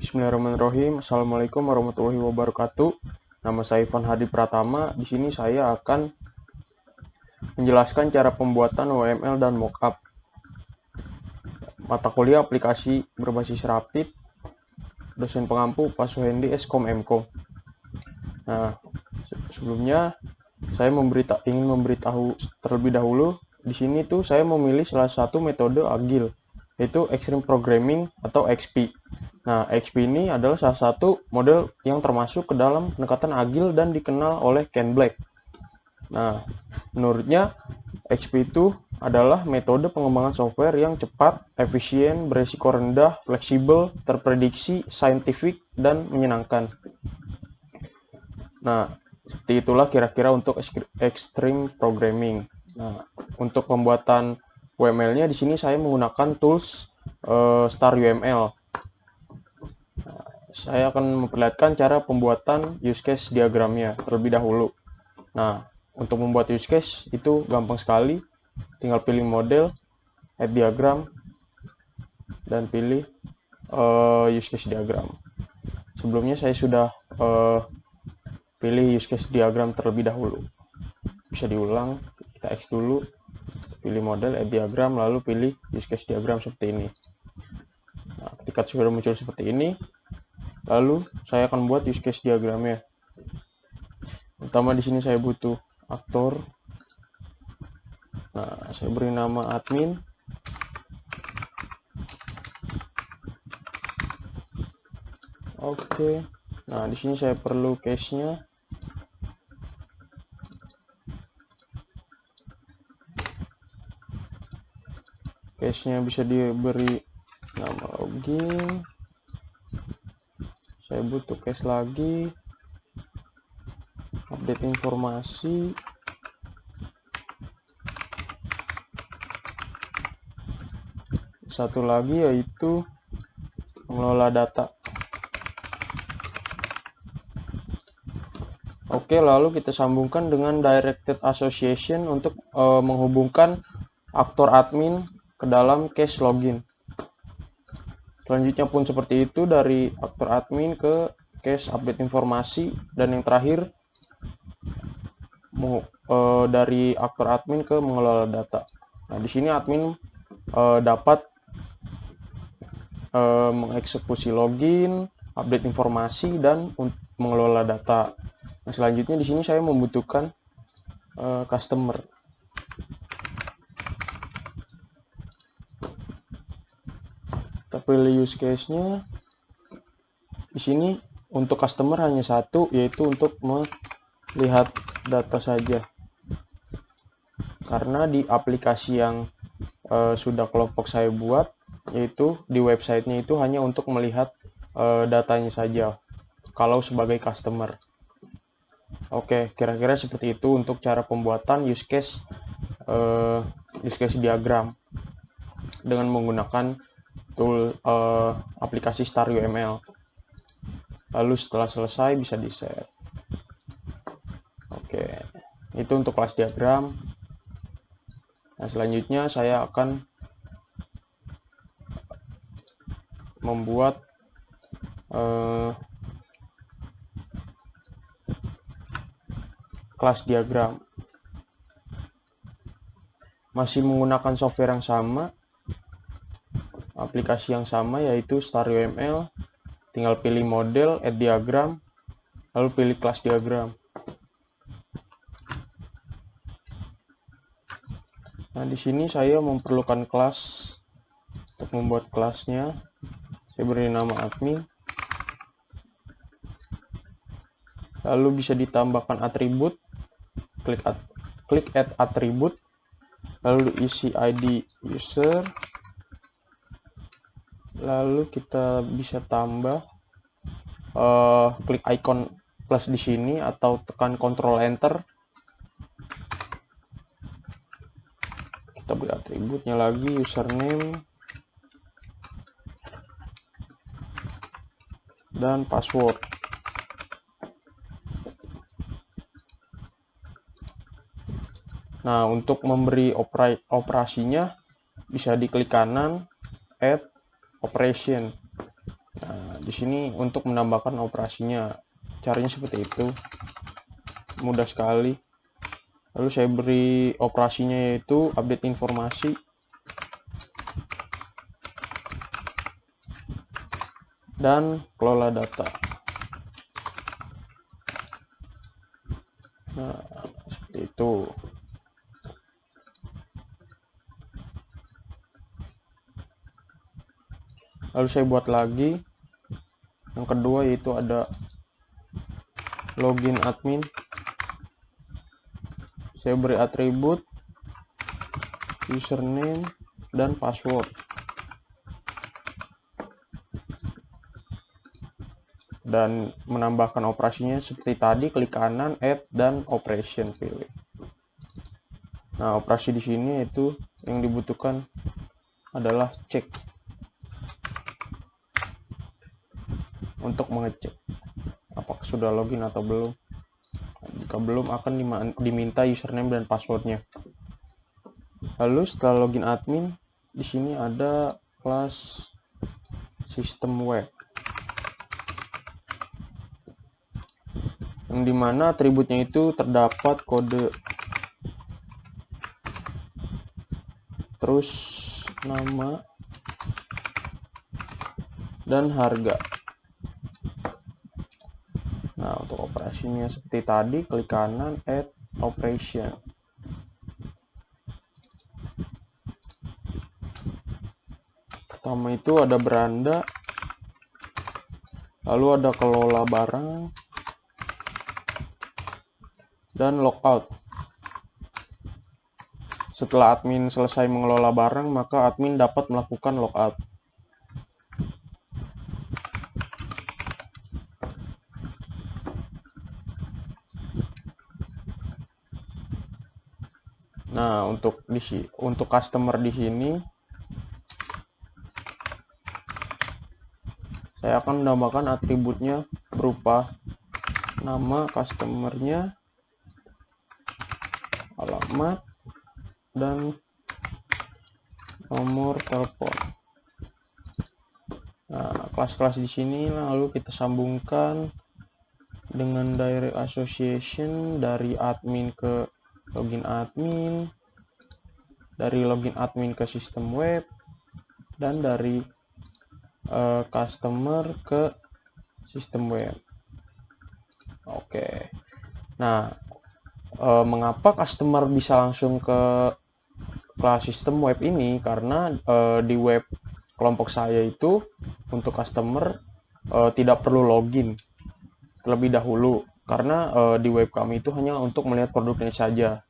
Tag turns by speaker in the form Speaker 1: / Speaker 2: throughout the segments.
Speaker 1: Bismillahirrahmanirrahim. Assalamualaikum warahmatullahi wabarakatuh. Nama saya Ivan Hadi Pratama. Di sini saya akan menjelaskan cara pembuatan OML dan mockup. Mata kuliah aplikasi berbasis Rapid. Dosen pengampu Pak Suhendi Eskom Mkom. Nah, sebelumnya saya ingin memberitahu terlebih dahulu. Di sini tuh saya memilih salah satu metode agil, yaitu Extreme Programming atau XP. Nah, XP ini adalah salah satu model yang termasuk ke dalam pendekatan agil dan dikenal oleh Ken Black. Nah, menurutnya XP itu adalah metode pengembangan software yang cepat, efisien, beresiko rendah, fleksibel, terprediksi, saintifik, dan menyenangkan. Nah, seperti itulah kira-kira untuk Extreme Programming. Nah, untuk pembuatan UML-nya di sini saya menggunakan tools StarUML. Saya akan memperlihatkan cara pembuatan use case diagramnya terlebih dahulu. Nah, untuk membuat use case itu gampang sekali. Tinggal pilih model, add diagram, dan pilih use case diagram. Sebelumnya saya sudah pilih use case diagram terlebih dahulu. Bisa diulang, kita X dulu, pilih model, add diagram, lalu pilih use case diagram seperti ini. Nah, ketika sudah muncul seperti ini, lalu saya akan buat use case diagramnya. Pertama di sini saya butuh aktor. Nah, saya beri nama admin. Oke. Nah, di sini saya perlu case-nya. Case-nya bisa diberi nama login. Saya butuh case lagi, update informasi, satu lagi yaitu mengelola data. Oke, lalu kita sambungkan dengan directed association untuk menghubungkan aktor admin ke dalam case login. Selanjutnya pun seperti itu dari aktor admin ke case update informasi, dan yang terakhir dari aktor admin ke mengelola data. Nah, di sini admin dapat mengeksekusi login, update informasi, dan mengelola data. Nah, selanjutnya di sini saya membutuhkan customer. Kita pilih use case-nya. Di sini untuk customer hanya satu, yaitu untuk melihat data saja. Karena di aplikasi yang sudah kelompok saya buat, yaitu di websitenya itu hanya untuk melihat datanya saja kalau sebagai customer. Oke, kira-kira seperti itu untuk cara pembuatan use case diagram dengan menggunakan tool aplikasi StarUML. Lalu setelah selesai bisa di-share. Oke, itu untuk kelas diagram. Nah, selanjutnya saya akan membuat kelas diagram. Masih menggunakan software yang sama, aplikasi yang sama, yaitu StarUML. Tinggal pilih model, add diagram, lalu pilih kelas diagram. Nah, di sini saya memerlukan kelas. Untuk membuat kelasnya, saya beri nama admin. Lalu bisa ditambahkan atribut. Klik add atribut. Lalu isi ID user. Lalu kita bisa tambah klik icon plus di sini atau tekan Ctrl Enter. Kita beri atributnya lagi, username dan password. Nah, untuk memberi operasinya bisa diklik kanan, add operation. Nah, di sini untuk menambahkan operasinya, caranya seperti itu, mudah sekali. Lalu saya beri operasinya yaitu update informasi, dan kelola data. Nah, seperti itu. Lalu saya buat lagi yang kedua, yaitu ada login admin. Saya beri atribut username dan password, dan menambahkan operasinya seperti tadi, klik kanan, add, dan operation pilih. Nah, operasi di sini itu yang dibutuhkan adalah cek, untuk mengecek apakah sudah login atau belum. Jika belum, akan diminta username dan passwordnya. Lalu setelah login admin, di sini ada kelas sistem web, yang dimana atributnya itu terdapat kode, terus nama, dan harga. Nah, untuk operasinya seperti tadi, klik kanan, add operation. Pertama itu ada beranda, lalu ada kelola barang, dan logout. Setelah admin selesai mengelola barang, maka admin dapat melakukan logout. Nah, untuk customer di sini, saya akan menambahkan atributnya berupa nama customernya, alamat, dan nomor telepon. Nah, kelas-kelas di sini lalu kita sambungkan dengan direct association dari admin ke login admin, dari login admin ke sistem web, dan dari customer ke sistem web. Oke. Nah, mengapa customer bisa langsung ke kelas sistem web ini? Karena di web kelompok saya itu untuk customer tidak perlu login terlebih dahulu, karena di web kami itu hanya untuk melihat produknya saja.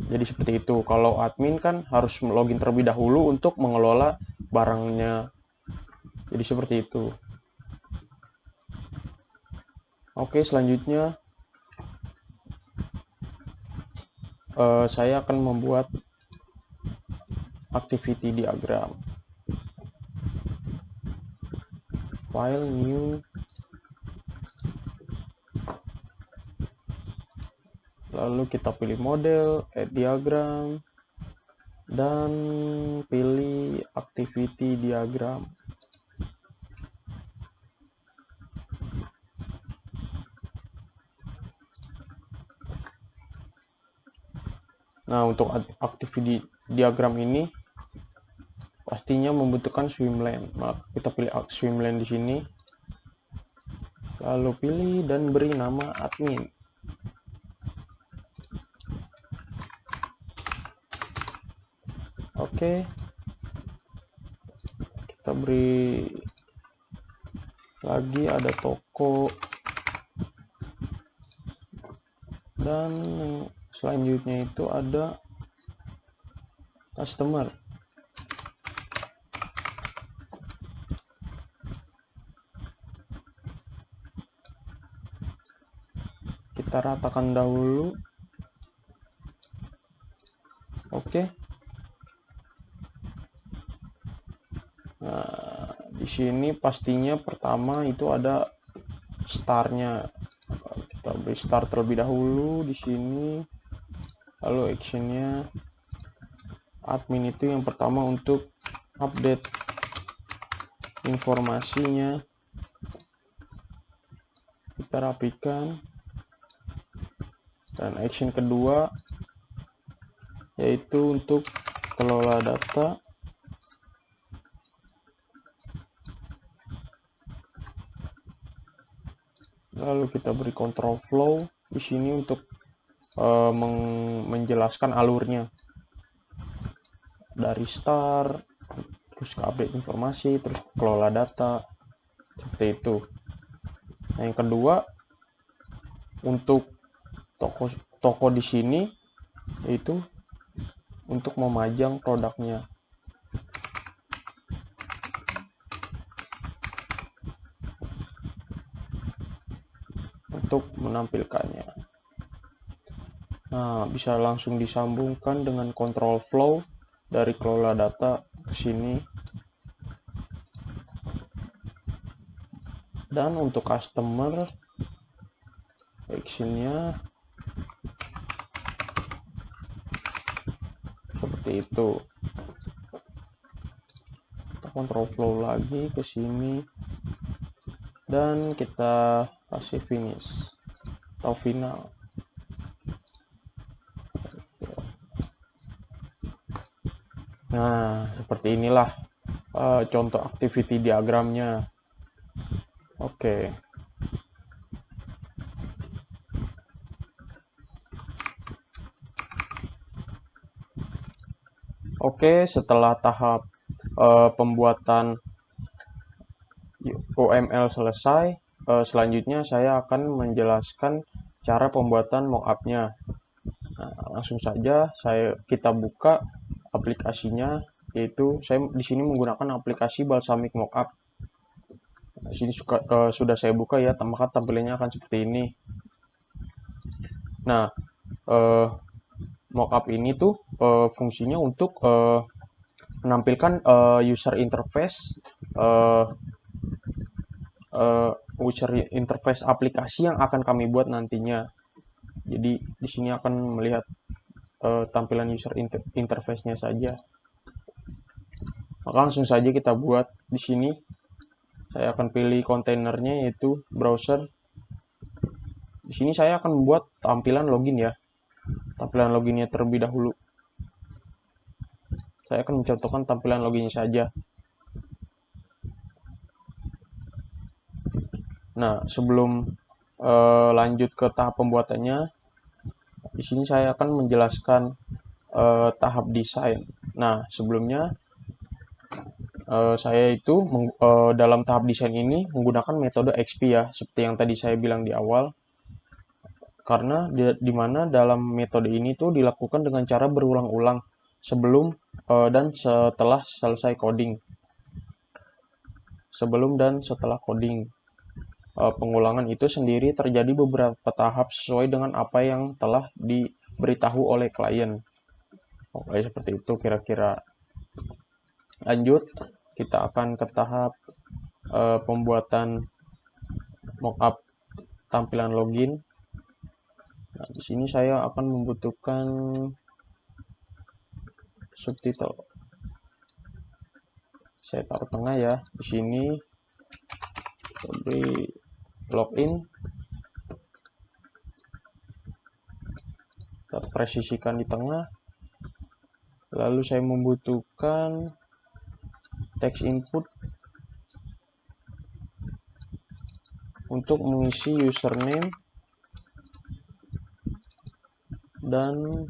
Speaker 1: Jadi seperti itu. Kalau admin kan harus login terlebih dahulu untuk mengelola barangnya. Jadi seperti itu. Oke, selanjutnya saya akan membuat activity diagram. File, new, lalu kita pilih model, add diagram, dan pilih activity diagram. Nah, untuk activity diagram ini pastinya membutuhkan swimlane. Maka kita pilih swimlane di sini, lalu pilih dan beri nama admin. Oke, kita beri lagi ada toko, dan selanjutnya itu ada customer. Kita ratakan dahulu. Oke. Nah, di sini pastinya pertama itu ada startnya. Kita beri start terlebih dahulu di sini. Lalu actionnya admin itu yang pertama untuk update informasinya. kita rapikan. Dan action kedua yaitu untuk kelola data. Lalu kita beri control flow di sini untuk menjelaskan alurnya dari start, terus ke update informasi, terus kelola data, seperti itu. Nah, yang kedua untuk toko di sini yaitu untuk memajang produknya. Untuk menampilkannya. Nah, bisa langsung disambungkan dengan control flow dari kelola data ke sini. Dan untuk customer, actionnya seperti itu. Kita control flow lagi ke sini. Dan kita kasih finish atau final. Nah, seperti inilah contoh activity diagramnya. Oke. Oke, setelah tahap pembuatan UML selesai, selanjutnya saya akan menjelaskan cara pembuatan mockup-nya. Nah, langsung saja kita buka aplikasinya, yaitu saya di sini menggunakan aplikasi Balsamiq Mockup. Di sini sudah saya buka ya, maka tampilannya akan seperti ini. Nah, mockup ini tuh fungsinya untuk menampilkan user interface aplikasi yang akan kami buat nantinya. Jadi di sini akan melihat tampilan user interface-nya saja. Maka langsung saja kita buat di sini. Saya akan pilih kontainernya yaitu browser. Di sini saya akan membuat tampilan login ya. Tampilan loginnya terlebih dahulu. Saya akan mencontohkan tampilan loginnya saja. Nah, sebelum lanjut ke tahap pembuatannya, di sini saya akan menjelaskan tahap desain. Nah, sebelumnya saya itu dalam tahap desain ini menggunakan metode XP ya, seperti yang tadi saya bilang di awal. Karena di mana dalam metode ini tuh dilakukan dengan cara berulang-ulang sebelum dan setelah selesai coding. Sebelum dan setelah coding. Pengulangan itu sendiri terjadi beberapa tahap sesuai dengan apa yang telah diberitahu oleh klien. Oke, seperti itu kira-kira. Lanjut, kita akan ke tahap pembuatan mockup tampilan login. Nah, di sini saya akan membutuhkan subtitle. Saya taruh tengah ya. Di sini beri login. Kita presisikan di tengah. Lalu saya membutuhkan text input untuk mengisi username dan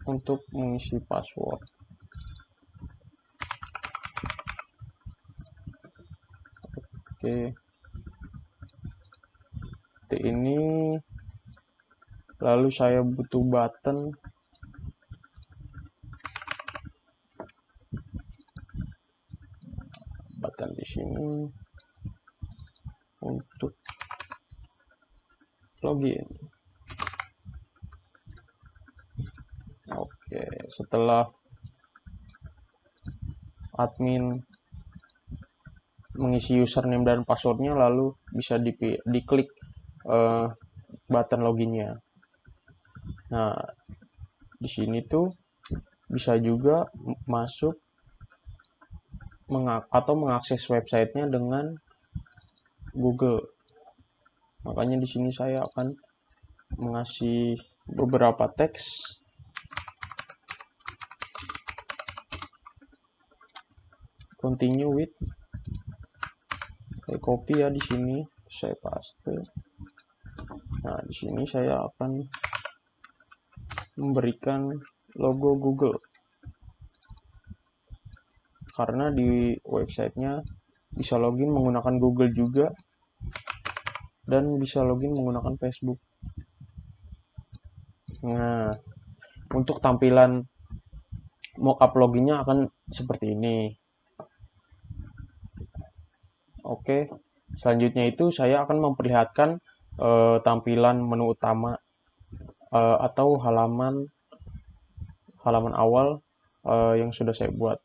Speaker 1: untuk mengisi password. Oke. Seperti ini. Lalu saya butuh button. Button di sini untuk login. Oke, setelah admin mengisi username dan passwordnya, lalu bisa diklik button loginnya. Nah, di sini tuh bisa juga masuk atau mengakses websitenya dengan Google. Makanya di sini saya akan mengasih beberapa teks. Continue with. Saya copy ya di sini, saya paste. Nah, di sini saya akan memberikan logo Google. Karena di websitenya bisa login menggunakan Google juga dan bisa login menggunakan Facebook. Nah, untuk tampilan mockup loginnya akan seperti ini. Oke, selanjutnya itu saya akan memperlihatkan tampilan menu utama atau halaman awal yang sudah saya buat.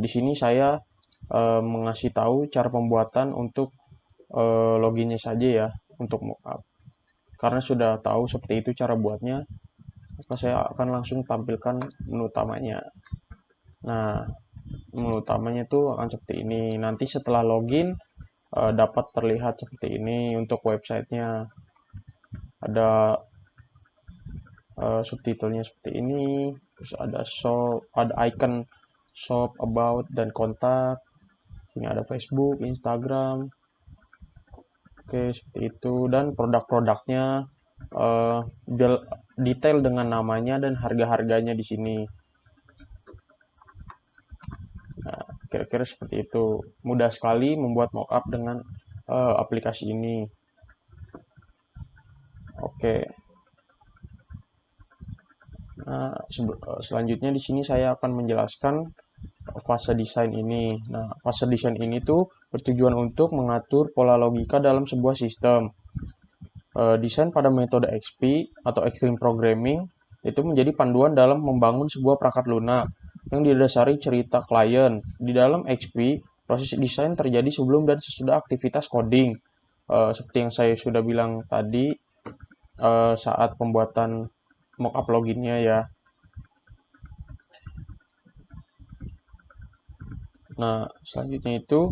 Speaker 1: Di sini saya mengasih tahu cara pembuatan untuk loginnya saja ya, untuk mockup. Karena sudah tahu seperti itu cara buatnya, maka saya akan langsung tampilkan menu utamanya. Nah, menu utamanya itu akan seperti ini. Nanti setelah login dapat terlihat seperti ini untuk websitenya. Ada subtitlenya seperti ini, terus ada shop, ada icon shop, about, dan kontak. Ini ada Facebook, Instagram. Oke, seperti itu. Dan produk-produknya detail dengan namanya dan harga-harganya di sini. Nah, kira-kira seperti itu. Mudah sekali membuat mockup dengan aplikasi ini. Oke. Nah, selanjutnya di sini saya akan menjelaskan fase desain ini. Nah, fase desain ini tuh bertujuan untuk mengatur pola logika dalam sebuah sistem. Desain pada metode XP atau Extreme Programming itu menjadi panduan dalam membangun sebuah perangkat lunak yang didasari cerita klien. Di dalam XP, proses desain terjadi sebelum dan sesudah aktivitas coding. Seperti yang saya sudah bilang tadi saat pembuatan mockup loginnya ya. Nah, selanjutnya itu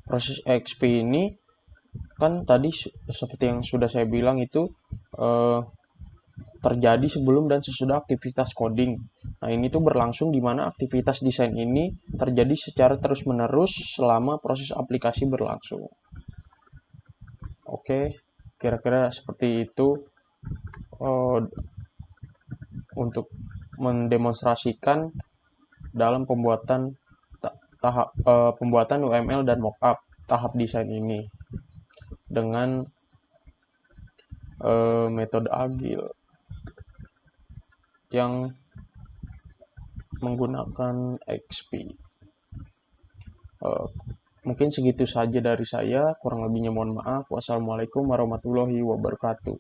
Speaker 1: proses XP ini kan tadi seperti yang sudah saya bilang itu terjadi sebelum dan sesudah aktivitas coding. Nah, ini tuh berlangsung di mana aktivitas desain ini terjadi secara terus-menerus selama proses aplikasi berlangsung. Oke, kira-kira seperti itu untuk mendemonstrasikan dalam pembuatan pembuatan UML dan mockup tahap desain ini dengan metode agile yang menggunakan XP. Mungkin segitu saja dari saya, kurang lebihnya mohon maaf. Wassalamualaikum warahmatullahi wabarakatuh.